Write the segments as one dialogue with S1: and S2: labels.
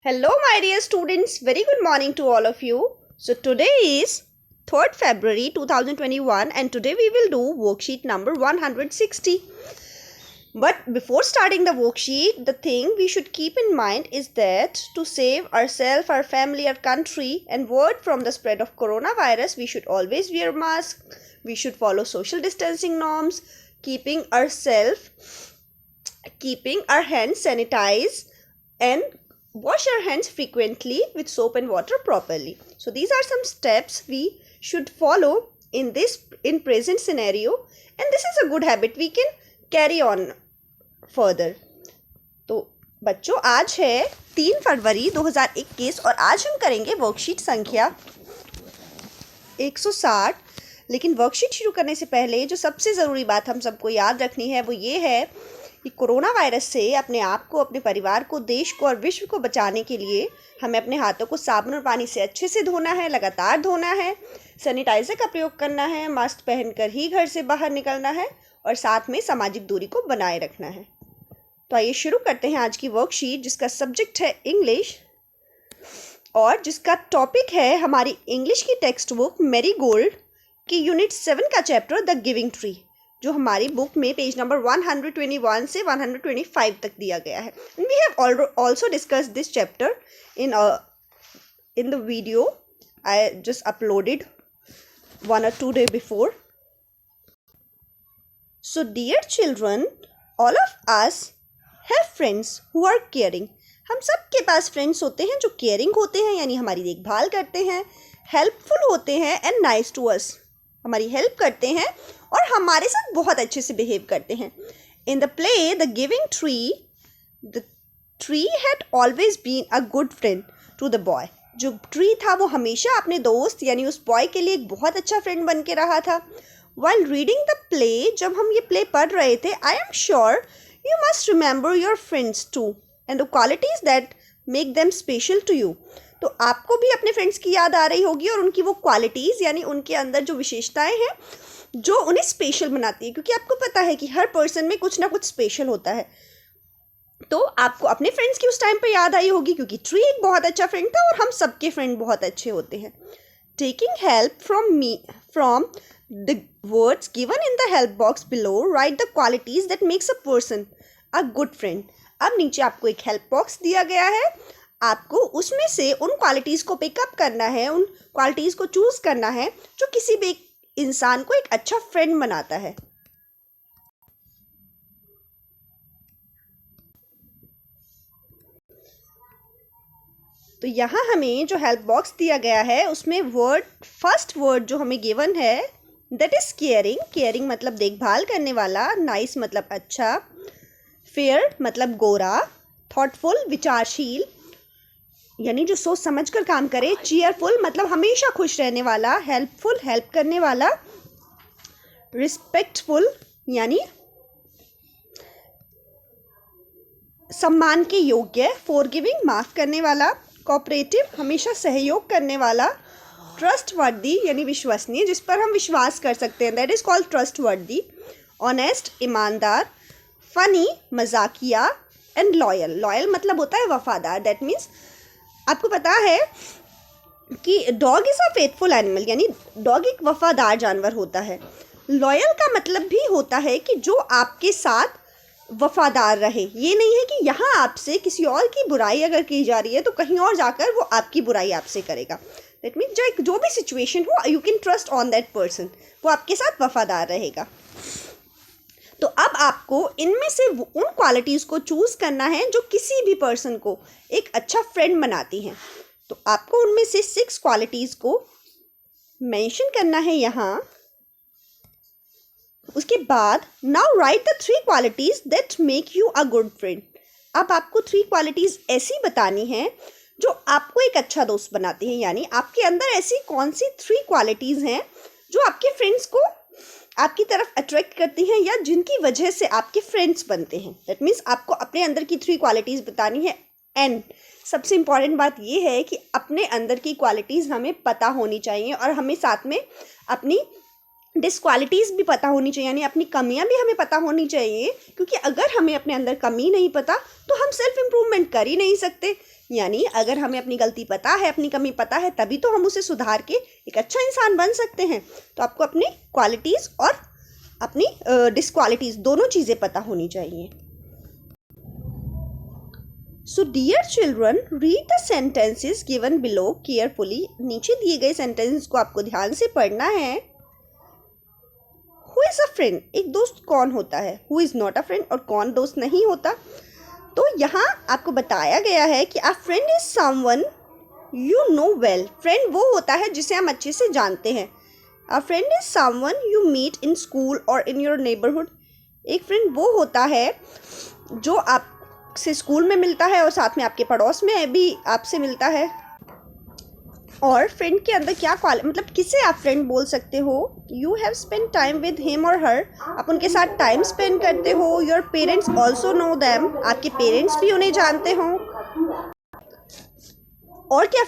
S1: Hello, my dear students. Very good morning to all of you. So, today is 3rd February 2021 and today we will do worksheet number 160. But before starting the worksheet, the thing we should keep in mind is that to save ourselves, our family, our country and world from the spread of coronavirus, we should always wear masks. We should follow social distancing norms, keeping our hands sanitized and wash our hands frequently with soap and water properly. So these are some steps we should follow in present scenario, and this is a good habit we can carry on further. तो बच्चों, आज है 3 फरवरी 2021 और आज हम करेंगे worksheet संख्या 160। लेकिन वर्कशीट शुरू करने से पहले जो सबसे ज़रूरी बात हम सबको याद रखनी है वो ये है कि कोरोना वायरस से अपने आप को, अपने परिवार को, देश को और विश्व को बचाने के लिए हमें अपने हाथों को साबुन और पानी से अच्छे से धोना है, लगातार धोना है, सैनिटाइज़र का प्रयोग करना है, मास्क पहनकर ही घर से बाहर निकलना है और साथ में सामाजिक दूरी को बनाए रखना है। तो आइए शुरू करते हैं आज की वर्कशीट, जिसका सब्जेक्ट है इंग्लिश और जिसका टॉपिक है हमारी इंग्लिश की टेक्स्ट बुक मैरीगोल्ड की यूनिट 7 का चैप्टर द गिविंग ट्री, जो हमारी बुक में पेज नंबर 121 से 125 तक दिया गया है। We have also discussed this chapter in the video I just uploaded 1 or 2 days before. So dear children, all of us have friends who are caring. हम सब के पास फ्रेंड्स होते हैं जो केयरिंग होते हैं, यानी हमारी देखभाल करते हैं, हेल्पफुल होते हैं एंड नाइस टू अस, हमारी हेल्प करते हैं और हमारे साथ बहुत अच्छे से बिहेव करते हैं। In the play the giving tree, the tree had always been a good friend to the boy. जो ट्री था वो हमेशा अपने दोस्त यानी उस बॉय के लिए एक बहुत अच्छा फ्रेंड बन के रहा था। वाइल रीडिंग द प्ले, जब हम ये प्ले पढ़ रहे थे, I am sure you must remember your friends too and the qualities that make them special to you. तो आपको भी अपने फ्रेंड्स की याद आ रही होगी और उनकी वो क्वालिटीज़ यानी उनके अंदर जो विशेषताएं हैं जो उन्हें स्पेशल बनाती है, क्योंकि आपको पता है कि हर पर्सन में कुछ ना कुछ स्पेशल होता है। तो आपको अपने फ्रेंड्स की उस टाइम पे याद आई होगी, क्योंकि ट्री एक बहुत अच्छा फ्रेंड था और हम सबके फ्रेंड बहुत अच्छे होते हैं। Taking help from the words given in the help box below, right the qualities that makes a person a good friend. अब नीचे आपको एक हेल्प बॉक्स दिया गया है, आपको उसमें से उन क्वालिटीज़ को पिकअप करना है, उन क्वालिटीज़ को चूज़ करना है जो किसी भी इंसान को एक अच्छा फ्रेंड बनाता है। तो यहाँ हमें जो हेल्प बॉक्स दिया गया है उसमें फर्स्ट वर्ड जो हमें गिवन है दैट इज़ केयरिंग। केयरिंग मतलब देखभाल करने वाला, नाइस मतलब अच्छा, फेयर मतलब गोरा, थॉटफुल विचारशील यानी जो सोच समझ कर काम करे, चीयरफुल मतलब हमेशा खुश रहने वाला, हेल्पफुल हेल्प करने वाला, रिस्पेक्टफुल यानी सम्मान के योग्य, फॉरगिविंग माफ़ करने वाला, कोऑपरेटिव हमेशा सहयोग करने वाला, ट्रस्टवर्दी यानी विश्वसनीय, जिस पर हम विश्वास कर सकते हैं, that is called trustworthy, honest ईमानदार, फनी मजाकिया एंड लॉयल। लॉयल मतलब होता है वफादार। दैट मीन्स आपको पता है कि dog is a faithful animal, यानी डॉग एक वफादार जानवर होता है। लॉयल का मतलब भी होता है कि जो आपके साथ वफादार रहे। ये नहीं है कि यहाँ आपसे किसी और की बुराई अगर की जा रही है तो कहीं और जाकर वो आपकी बुराई आपसे करेगा। दैट मीन्स जो भी सिचुएशन हो, you can trust on that person, वो आपके साथ वफादार रहेगा। तो अब आपको इनमें से उन क्वालिटीज़ को चूज़ करना है जो किसी भी पर्सन को एक अच्छा फ्रेंड बनाती हैं। तो आपको उनमें से 6 क्वालिटीज़ को मेंशन करना है यहाँ। उसके बाद now right the 3 qualities that make you a good friend. अब आपको 3 क्वालिटीज़ ऐसी बतानी हैं जो आपको एक अच्छा दोस्त बनाती हैं, यानी आपके अंदर ऐसी कौन सी 3 क्वालिटीज़ हैं जो आपके फ्रेंड्स को आपकी तरफ अट्रैक्ट करती हैं या जिनकी वजह से आपके फ्रेंड्स बनते हैं। दैट मीन्स आपको अपने अंदर की 3 क्वालिटीज़ बतानी है। एंड सबसे इम्पॉर्टेंट बात ये है कि अपने अंदर की क्वालिटीज़ हमें पता होनी चाहिए और हमें साथ में अपनी डिसक्वालिटीज़ भी पता होनी चाहिए, यानी अपनी कमियां भी हमें पता होनी चाहिए, क्योंकि अगर हमें अपने अंदर कमी नहीं पता तो हम सेल्फ इम्प्रूवमेंट कर ही नहीं सकते। यानी अगर हमें अपनी गलती पता है, अपनी कमी पता है, तभी तो हम उसे सुधार के एक अच्छा इंसान बन सकते हैं। तो आपको अपनी क्वालिटीज़ और अपनी डिसक्वालिटीज़ दोनों चीज़ें पता होनी चाहिए। So dear children, read the sentences given below carefully. नीचे दिए गए सेंटेंसेस को आपको ध्यान से पढ़ना है। हु इज़ अ फ्रेंड, एक दोस्त कौन होता है। Who is not a friend, और कौन दोस्त नहीं होता। तो यहाँ आपको बताया गया है कि a friend is someone you know well. Friend वो होता है जिसे हम अच्छे से जानते हैं। A friend is someone you meet in school और इन योर नेबरहुड। एक फ्रेंड वो होता है जो आपसे स्कूल में मिलता है और साथ में आपके पड़ोस में भी आपसे मिलता है। और फ्रेंड के अंदर क्या मतलब किसे आप फ्रेंड बोल सकते हो। You have spend time with him और हर, आप उनके साथ टाइम स्पेंड करते हो। Your parents also know them, आपके पेरेंट्स भी उन्हें जानते हो। और क्या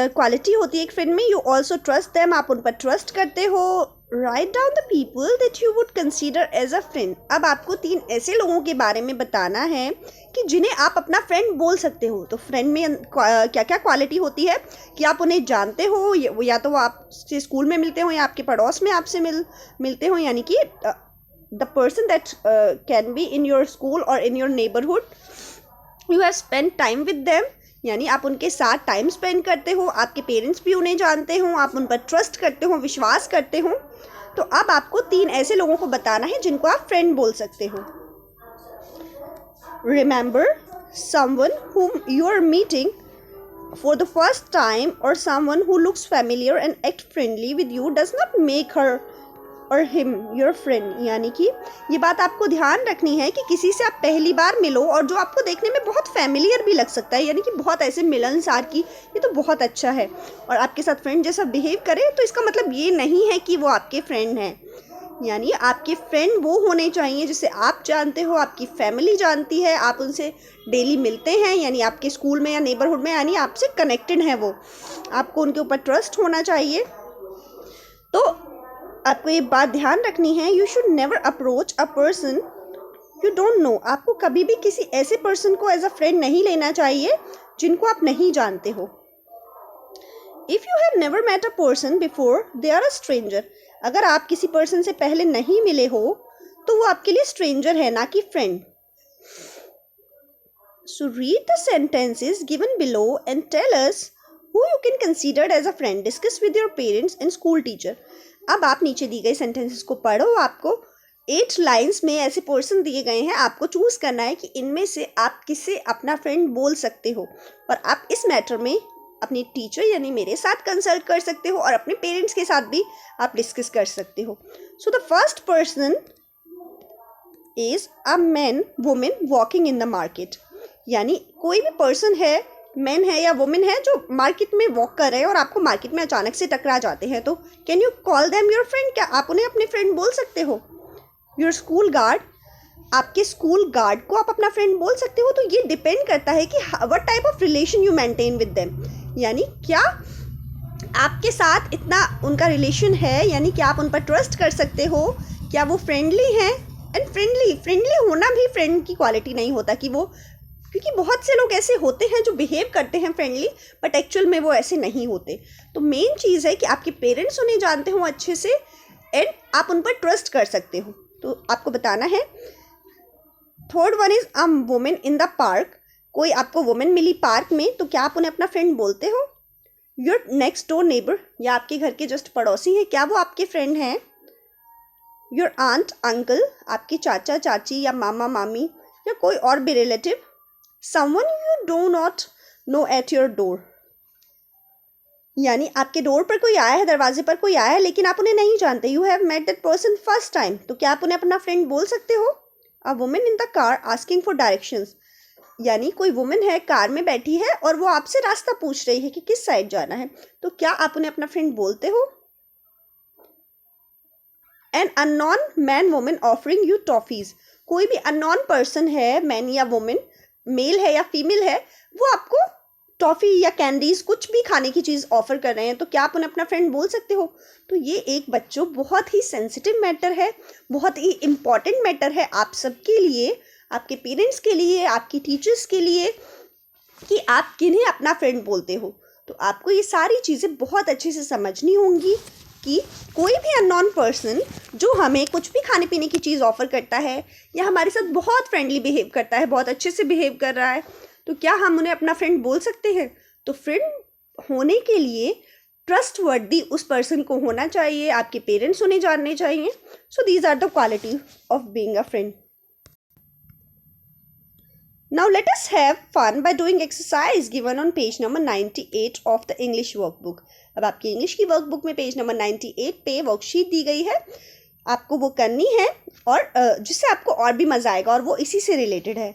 S1: क्वालिटी होती है एक फ्रेंड में। यू ऑल्सो ट्रस्ट दैम, आप उन पर ट्रस्ट करते हो। Write down the people that you would consider as a friend. अब आपको 3 ऐसे लोगों के बारे में बताना है कि जिन्हें आप अपना फ्रेंड बोल सकते हो। तो फ्रेंड में क्या क्या क्वालिटी होती है कि आप उन्हें जानते हो, या तो वो आपसे स्कूल में मिलते हो या आपके पड़ोस में आपसे मिलते हो, यानी कि the person that can be in your school और in your neighbourhood. You have spend time with them, यानी आप उनके साथ टाइम स्पेंड करते हो। आपके पेरेंट्स भी उन्हें जानते हो, आप उन पर ट्रस्ट करते हो, विश्वास करते हो। तो अब आपको 3 ऐसे लोगों को बताना है जिनको आप फ्रेंड बोल सकते हो। Remember, someone whom you are meeting for the first time or someone who looks familiar and act friendly with you does not make her और हिम योर फ्रेंड। यानी कि ये बात आपको ध्यान रखनी है कि किसी से आप पहली बार मिलो और जो आपको देखने में बहुत फैमिलियर भी लग सकता है, यानी कि बहुत ऐसे मिलनसार की ये तो बहुत अच्छा है, और आपके साथ फ्रेंड जैसा बिहेव करे, तो इसका मतलब ये नहीं है कि वो आपके फ्रेंड हैं। यानी आपके फ्रेंड वो होने चाहिए जिसे आप जानते हो, आपकी फैमिली जानती है, आप उनसे डेली मिलते हैं, यानी आपके स्कूल में या नेबरहुड में, यानी आपसे कनेक्टेड हैं वो। आपको उनके ऊपर ट्रस्ट होना चाहिए। तो आपको ये बात ध्यान रखनी है, you should never approach a person you don't know. आपको कभी भी किसी ऐसे पर्सन को एज अ फ्रेंड नहीं लेना चाहिए जिनको आप नहीं जानते हो। If you have never met a person before they are a stranger. अगर आप किसी पर्सन से पहले नहीं मिले हो तो वो आपके लिए स्ट्रेंजर है, ना कि friend. So read the sentences given below and tell us who you can consider as a friend. Discuss with your parents and school teacher. अब आप नीचे दी गई सेंटेंसेस को पढ़ो। आपको 8 लाइन्स में ऐसे पर्सन दिए गए हैं, आपको चूज करना है कि इनमें से आप किसे अपना फ्रेंड बोल सकते हो, और आप इस मैटर में अपनी टीचर यानी मेरे साथ कंसल्ट कर सकते हो और अपने पेरेंट्स के साथ भी आप डिस्कस कर सकते हो। So the first person is a man women walking in the market. यानी कोई भी पर्सन है, मैन है या वुमेन है, जो मार्केट में वॉक कर रहे हैं और आपको मार्केट में अचानक से टकरा जाते हैं, तो can you call them your friend. क्या आप उन्हें अपने फ्रेंड बोल सकते हो। योर स्कूल गार्ड, आपके स्कूल गार्ड को आप अपना फ्रेंड बोल सकते हो। तो ये डिपेंड करता है कि what type of relation you maintain with them, यानी क्या आपके साथ इतना उनका रिलेशन है, यानी कि आप उन पर ट्रस्ट कर सकते हो, क्या वो फ्रेंडली हैं। एंड फ्रेंडली होना भी फ्रेंड की क्वालिटी नहीं होता कि वो, क्योंकि बहुत से लोग ऐसे होते हैं जो बिहेव करते हैं फ्रेंडली, बट एक्चुअल में वो ऐसे नहीं होते। तो मेन चीज़ है कि आपके पेरेंट्स उन्हें जानते हो अच्छे से एंड आप उन पर ट्रस्ट कर सकते हो। तो आपको बताना है। Third one is a women in the park. कोई आपको वुमेन मिली पार्क में, तो क्या आप उन्हें अपना फ्रेंड बोलते हो। योर नेक्स्ट डोर नेबर, या आपके घर के जस्ट पड़ोसी हैं, क्या वो आपके फ्रेंड हैं। योर आंट अंकल, आपके चाचा चाची या मामा मामी या कोई और भी relative. Someone you do not know at your door, यानी आपके डोर पर कोई आया है, दरवाजे पर कोई आया है, लेकिन आप उन्हें नहीं जानते। You have met that person first time, तो क्या आप उन्हें अपना फ्रेंड बोल सकते हो। A women in the car asking for directions, यानी कोई वुमेन है, कार में बैठी है और वो आपसे रास्ता पूछ रही है कि किस साइड जाना है, तो क्या आप उन्हें अपना फ्रेंड बोलते हो। An unknown man women offering you toffees, कोई भी अननोन पर्सन है, मैन या वुमेन, मेल है या फीमेल है, वो आपको टॉफ़ी या कैंडीज़ कुछ भी खाने की चीज़ ऑफ़र कर रहे हैं, तो क्या आप उन्हें अपना फ्रेंड बोल सकते हो। तो ये एक बच्चों बहुत ही सेंसिटिव मैटर है, बहुत ही इम्पॉर्टेंट मैटर है आप सबके लिए, आपके पेरेंट्स के लिए, आपकी टीचर्स के लिए। कि आप किन्हें अपना फ्रेंड बोलते हो। तो आपको ये सारी चीज़ें बहुत अच्छे से समझनी होंगी कि कोई भी अननोन पर्सन जो हमें कुछ भी खाने पीने की चीज़ ऑफ़र करता है या हमारे साथ बहुत फ्रेंडली बिहेव करता है, बहुत अच्छे से बिहेव कर रहा है, तो क्या हम उन्हें अपना फ्रेंड बोल सकते हैं? तो फ्रेंड होने के लिए ट्रस्टवर्दी उस पर्सन को होना चाहिए, आपके पेरेंट्स उन्हें जानने चाहिए। So these are the quality of being a friend. Now let us have fun by doing exercise given on page number 98 of the English workbook. अब आपकी इंग्लिश की वर्कबुक में पेज नंबर 98 पे वर्कशीट दी गई है, आपको वो करनी है और जिससे आपको और भी मज़ा आएगा और वो इसी से रिलेटेड है।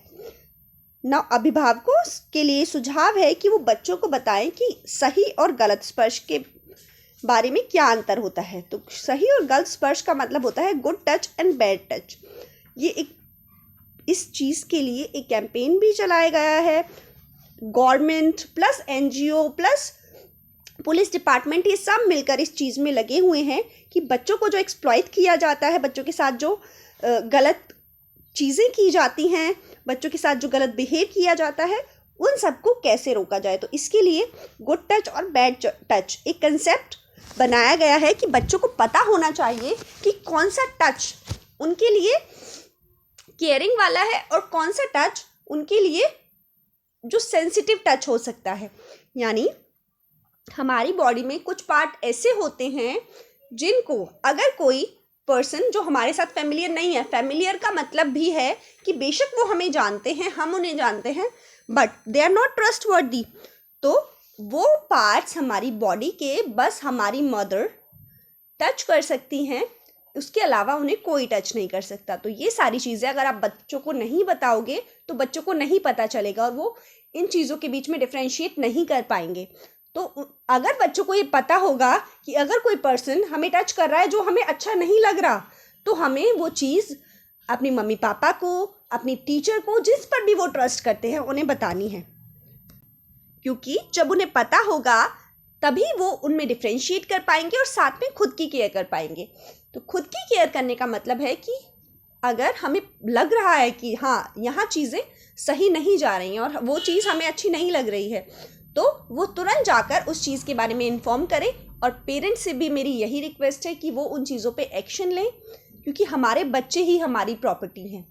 S1: ना अभिभावकों के लिए सुझाव है कि वो बच्चों को बताएं कि सही और गलत स्पर्श के बारे में क्या अंतर होता है। तो सही और गलत स्पर्श का मतलब होता है good touch and bad touch. ये इस चीज़ के लिए एक कैंपेन भी चलाया गया है। Government plus NGO plus police department ये सब मिलकर इस चीज़ में लगे हुए हैं कि बच्चों को जो एक्सप्लॉइट किया जाता है, बच्चों के साथ जो गलत चीज़ें की जाती हैं, बच्चों के साथ जो गलत बिहेव किया जाता है, उन सबको कैसे रोका जाए। तो इसके लिए गुड टच और बैड टच एक कंसेप्ट बनाया गया है कि बच्चों को पता होना चाहिए कि कौन सा टच उनके लिए केयरिंग वाला है और कौन सा टच उनके लिए जो सेंसिटिव टच हो सकता है। यानी हमारी बॉडी में कुछ पार्ट ऐसे होते हैं जिनको अगर कोई पर्सन जो हमारे साथ फेमिलियर नहीं है, फेमिलियर का मतलब भी है कि बेशक वो हमें जानते हैं, हम उन्हें जानते हैं, but they are not trustworthy, तो वो पार्ट्स हमारी बॉडी के बस हमारी मदर टच कर सकती हैं, उसके अलावा उन्हें कोई टच नहीं कर सकता। तो ये सारी चीज़ें अगर आप बच्चों को नहीं बताओगे तो बच्चों को नहीं पता चलेगा और वो इन चीज़ों के बीच में डिफ्रेंशिएट नहीं कर पाएंगे। तो अगर बच्चों को ये पता होगा कि अगर कोई पर्सन हमें टच कर रहा है जो हमें अच्छा नहीं लग रहा, तो हमें वो चीज़ अपनी मम्मी पापा को, अपनी टीचर को, जिस पर भी वो ट्रस्ट करते हैं, उन्हें बतानी है। क्योंकि जब उन्हें पता होगा तभी वो उनमें डिफ्रेंशिएट कर पाएंगे और साथ में खुद की केयर कर पाएंगे। तो खुद की केयर करने का मतलब है कि अगर हमें लग रहा है कि हाँ यहाँ चीज़ें सही नहीं जा रही हैं और वो चीज़ हमें अच्छी नहीं लग रही है, तो वो तुरंत जाकर उस चीज़ के बारे में इन्फॉर्म करें। और पेरेंट्स से भी मेरी यही रिक्वेस्ट है कि वो उन चीज़ों पे एक्शन लें, क्योंकि हमारे बच्चे ही हमारी प्रॉपर्टी हैं।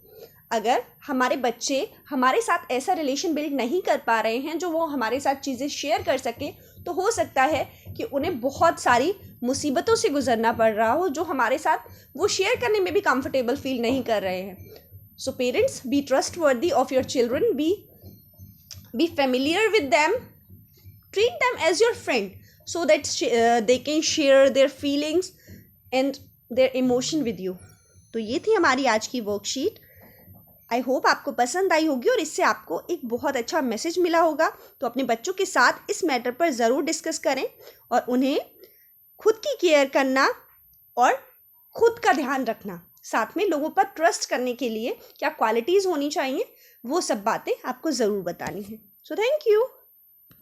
S1: अगर हमारे बच्चे हमारे साथ ऐसा रिलेशन बिल्ड नहीं कर पा रहे हैं जो वो हमारे साथ चीज़ें शेयर कर सकें, तो हो सकता है कि उन्हें बहुत सारी मुसीबतों से गुजरना पड़ रहा हो जो हमारे साथ वो शेयर करने में भी कंफर्टेबल फील नहीं कर रहे हैं। So parents, be trustworthy of your children, be familiar with them, treat them as your friend so that they can share their feelings and their emotion with you. तो ये थी हमारी आज की वर्कशीट। आई होप आपको पसंद आई होगी और इससे आपको एक बहुत अच्छा मैसेज मिला होगा। तो अपने बच्चों के साथ इस मैटर पर ज़रूर डिस्कस करें और उन्हें खुद की केयर करना और खुद का ध्यान रखना, साथ में लोगों पर ट्रस्ट करने के लिए क्या क्वालिटीज़ होनी चाहिए, वो सब बातें आपको ज़रूर बतानी है। So thank you.